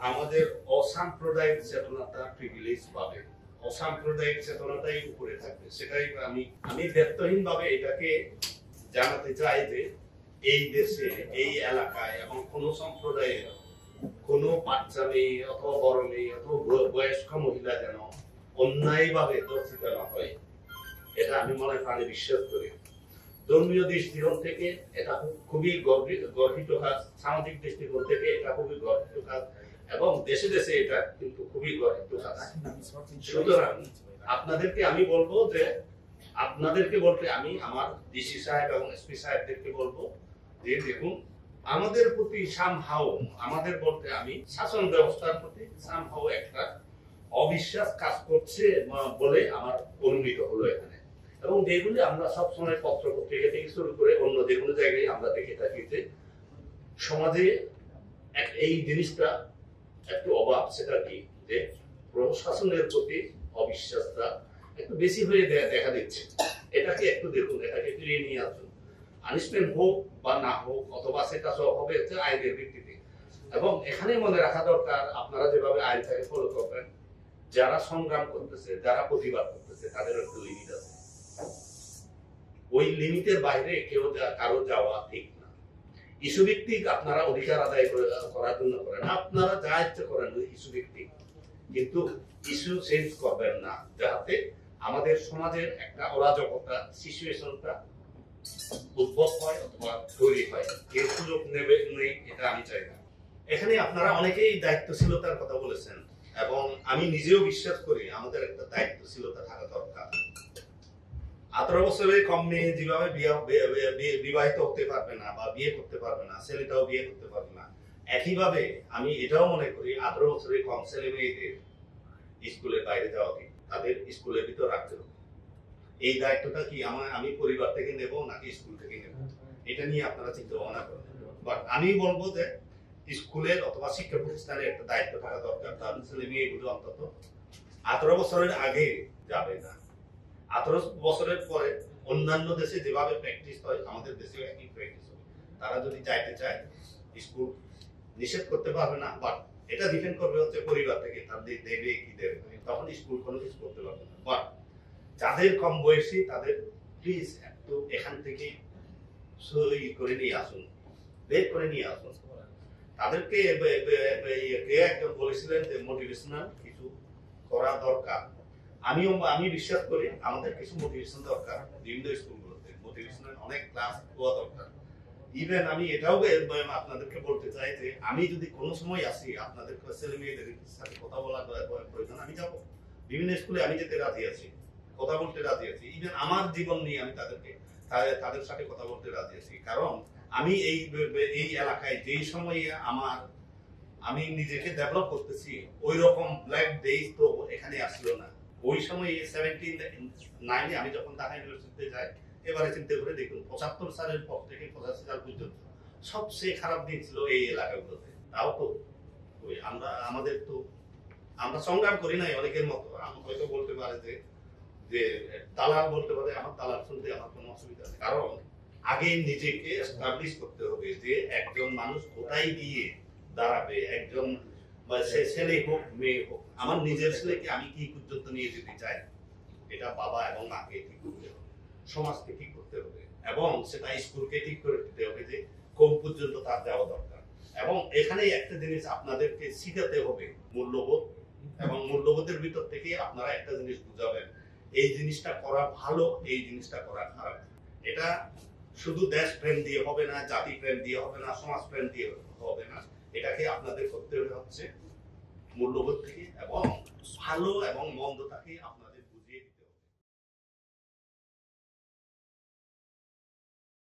আমাদের অসাম্প্রদায়িক চেতনাটা প্রিভিলেজ পাবে, অসাম্প্রদায়িক চেতনাটাই উপরে থাকবে। সেটাই আমি ব্যর্থহীন ভাবে এটাকে জানাতে চাই যে এই দেশে, এই এলাকায় এবং কোন সম্প্রদায়ের কোন বাচ্চা মেয়ে অথবা বড় মেয়ে অথবা বয়স্ক মহিলা যেন অন্যায় ভাবে দর্শিত না হয়, এটা আমি মনে প্রাণে বিশ্বাস করি। ধর্মীয় দৃষ্টিকোণ থেকে এটা খুবই গর্বিত কাজ, সামাজিক দৃষ্টিকোণ থেকে এটা খুবই গর্বিত কাজ, এবং দেশে দেশে এটা কিন্তু খুবই গর্বিত কাজ। সুতরাং আপনাদেরকে আমি বলবো যে আপনাদেরকে বলতে আমি আমার ডিসি সাহেব এবং এসপি সাহেবদেরকে বলবো যে দেখুন, আমাদের প্রতি সামহাও, আমাদের বলতে আমি শাসন ব্যবস্থার প্রতি সামহাও একটা অবিশ্বাস কাজ করছে বলে আমার অনুমিত হলো এখানে। এবং যেগুলি আমরা সবসময় পত্র পত্রিকা থেকে শুরু করে অন্য যে কোনো জায়গায় আমরা দেখে থাকি যে সমাজে এই জিনিসটা একটু অভাব। সেটা কি যে প্রশাসনের প্রতি অবিশ্বাসটা একটু বেশি হয়ে দেখা দিচ্ছে। এটাকে একটু দেখুন, এটাকে ফিরিয়ে নিয়ে আসুন। পানিশমেন্ট হোক বা না হোক, অথবা সেটা হবে হচ্ছে আইনের ভিত্তিতে। এবং এখানে মনে রাখা দরকার, আপনারা যেভাবে আইনটাকে ফলো করবেন, যারা সংগ্রাম করতেছে, যারা প্রতিবাদ করতেছে, তাদের একটা লিমিট আছে। ওই লিমিটের বাইরে কেউ কারো যাওয়া ঠিক না। ইস্যু ভিত্তিক আপনারা অধিকার আদায় করার জন্য করেন, আপনারা যা ইচ্ছে করেন ইস্যু ভিত্তিক, কিন্তু ইস্যু চেঞ্জ করবেন না, যাতে আমাদের সমাজের একটা অরাজকতা সিচুয়েশনটা উদ্ভব হয় অথবা তৈরি হয়। কেউ সুযোগ নেবে নেই, এটা আমি চাই না। এখানে আপনারা অনেকেই দায়িত্বশীলতার কথা বলেছেন, এবং আমি নিজেও বিশ্বাস করি আমাদের একটা দায়িত্বশীলতা থাকা দরকার। 18 বছরের কম মেয়ে যেভাবে বিবাহিত হতে পারবে না বা বিয়ে করতে পারবে না, ছেলেটাও বিয়ে করতে পারবে না, একইভাবে আমি এটাও মনে করি 18 বছরের কম ছেলে মেয়েদের স্কুলের বাইরে যাওয়া উচিত, তাদের স্কুলের ভিতর রাখতে হবে। এই দায়িত্বটা কি আমি পরিবার থেকে নেব নাকি স্কুল থেকে নেব, এটা নিয়ে আপনারা চিন্তা ভাবনা করবেন। বাট আমি বলবো যে স্কুলের অথবা শিক্ষা প্রতিষ্ঠানের একটা দায়িত্ব থাকা দরকার, তার ছেলে মেয়েগুলো অন্তত 18 বছরের আগে যাবে না। 18 বছরের পরে অন্যান্য দেশে যেভাবে প্র্যাকটিস হয়, আমাদের দেশেও একই প্র্যাকটিস হবে। তারা যদি চাইতে চায় স্কুল নিষেধ করতে পারবে না, বাট এটা ডিপেন্ড করবে হচ্ছে পরিবার থেকে, তাদের দেবে কি দেবে, তখন স্কুল কোনো কিছু করতে পারবে না। বাট যাদের কম বয়সী তাদের প্লিজ একটু এখান থেকে সই করে নিয়ে আসুন, বের করে নিয়ে আসুন। তাদেরকে একজন বলেছিলেন যে মোটিভেশনাল কিছু করা দরকার। আমি বিশ্বাস করি আমাদের কিছু মোটিভেশন দরকার। বিভিন্ন স্কুলগুলোতে মোটিভেশনাল অনেক ক্লাস হওয়া দরকার। ইভেন আমি এটাও আপনাদেরকে বলতে চাই যে আমি যদি কোনো সময় আসি, আপনাদের ছেলে মেয়েদের সাথে কথা বলার প্রয়োজন, আমি যাবো। বিভিন্ন স্কুলে আমি যেতে রাজি আছি, কথা বলতে রাজি আছি। ইভেন আমার জীবন নিয়ে আমি তাদের সাথে কথা বলতে রাজি আছি। কারণ আমি এই এলাকায় যেই সময়ে আমি নিজেকে ডেভেলপ করতেছি, ওই রকম ব্ল্যাক ডেজ তো এখানে আসলো না। ওই সময় 79 আমি যখন ঢাকা ইউনিভার্সিটিতে যাই, এবারে চিন্তা করে দেখুন 75 সালের পর থেকে 85 সাল পর্যন্ত সবচেয়ে খারাপ দিন ছিল এই এলাকাগুলোতে। তাও তো আমরা সংগ্রাম করি নাই অনেকের মতো। আমি হয়তো বলতে পারে যে দালাল বলতে পারে, আমার দালাল শুনতে আমার কোনো অসুবিধা নেই। কারণ আগে নিজেকে এস্টাবলিশ করতে হবে যে একজন মানুষ কোথায় গিয়ে দাঁড়াবে, একজন ছেলে হোক মেয়ে হোক। আমার নিজের ছেলেকে আমি কি পর্যন্ত নিয়ে যেতে চাই, এটা বাবা এবং মাকে ঠিক করতে হবে, সমাজকে ঠিক করতে হবে, এবং সেটা স্কুলকে ঠিক করে দিতে হবে যে কোন পর্যন্ত তার যাওয়া দরকার। এবং এখানে একটা জিনিস আপনাদেরকে শিখাতে হবে, মূল্যবোধ। এবং মূল্যবোধের ভিতর থেকে আপনারা একটা জিনিস বুঝাবেন, এই জিনিসটা করা ভালো, এই জিনিসটা করা খারাপ। এটা শুধু দেশ প্রেম দিয়ে হবে না, জাতি প্রেম দিয়ে হবে না, সমাজ প্রেম দিয়ে হবে না। এটাকে আপনাদের করতে হচ্ছে মূল্যবোধ থেকে, এবং ভালো এবং মন্দটাকে আপনাদের বুঝিয়ে দিতে হবে।